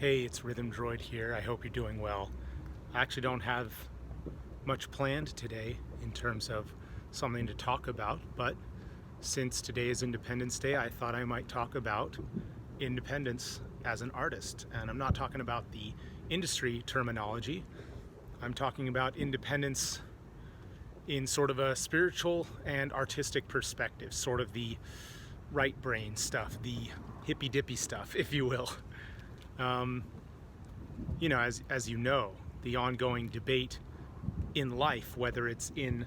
Hey, it's Rhythm Droid here. I hope you're doing well. I actually don't have much planned today in terms of something to talk about, but since today is Independence Day, I thought I might talk about independence as an artist. And I'm not talking about the industry terminology. I'm talking about independence in sort of a spiritual and artistic perspective, sort of the right brain stuff, the hippie dippie stuff, if you will. As you know, the ongoing debate in life, whether it's in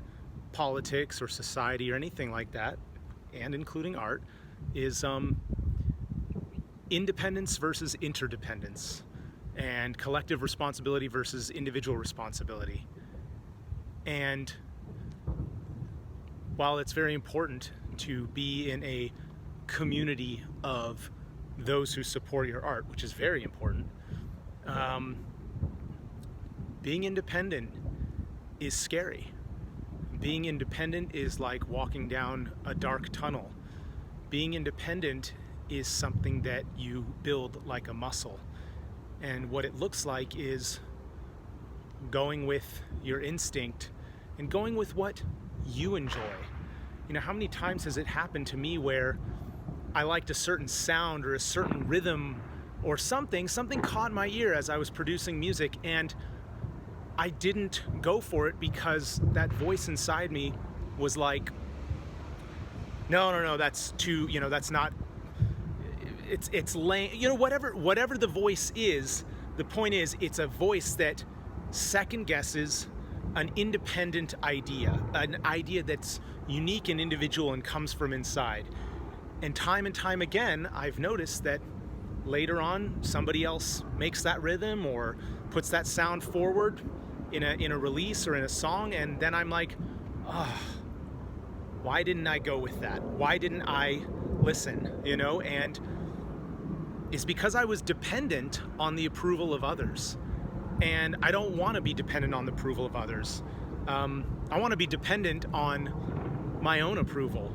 politics or society or anything like that, and including art, is independence versus interdependence, and collective responsibility versus individual responsibility. And while it's very important to be in a community of those who support your art, which is very important, being independent is scary. Being independent is like walking down a dark tunnel. Being independent is something that you build like a muscle. And what it looks like is going with your instinct and going with what you enjoy. You know, how many times has it happened to me where I liked a certain sound or a certain rhythm or something caught my ear as I was producing music, and I didn't go for it because that voice inside me was like, no, that's too, that's not, it's lame, whatever the voice is. The point is, it's a voice that second guesses an independent idea, an idea that's unique and individual and comes from inside. And time again, I've noticed that later on, somebody else makes that rhythm or puts that sound forward in a release or in a song, and then I'm like, why didn't I go with that? Why didn't I listen? And it's because I was dependent on the approval of others. And I don't want to be dependent on the approval of others. I want to be dependent on my own approval.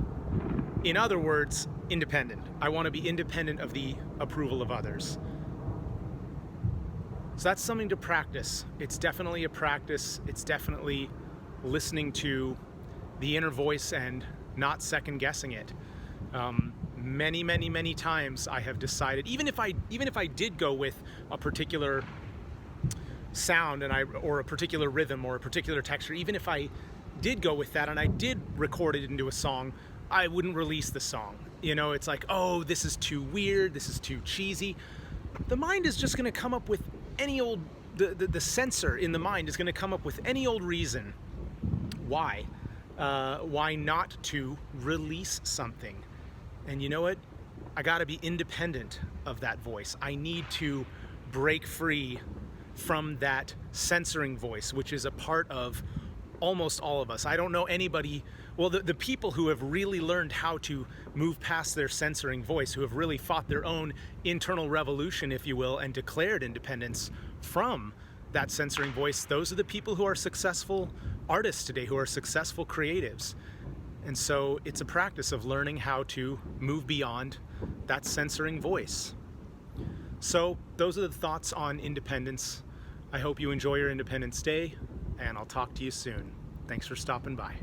In other words, independent. I want to be independent of the approval of others. So that's something to practice. It's definitely a practice. It's definitely listening to the inner voice and not second guessing it. Many times I have decided, even if I did go with a particular sound or a particular rhythm or a particular texture, even if I did go with that and I did record it into a song, I wouldn't release the song. It's like, oh, this is too weird, this is too cheesy. The mind is just going to come up with any old, the sensor in the mind is going to come up with any old reason why not to release something. And you know what? I got to be independent of that voice. I need to break free from that censoring voice, which is a part of almost all of us. I don't know anybody, well, the people who have really learned how to move past their censoring voice, who have really fought their own internal revolution, if you will, and declared independence from that censoring voice, those are the people who are successful artists today, who are successful creatives. And so it's a practice of learning how to move beyond that censoring voice. So those are the thoughts on independence. I hope you enjoy your Independence Day, and I'll talk to you soon. Thanks for stopping by.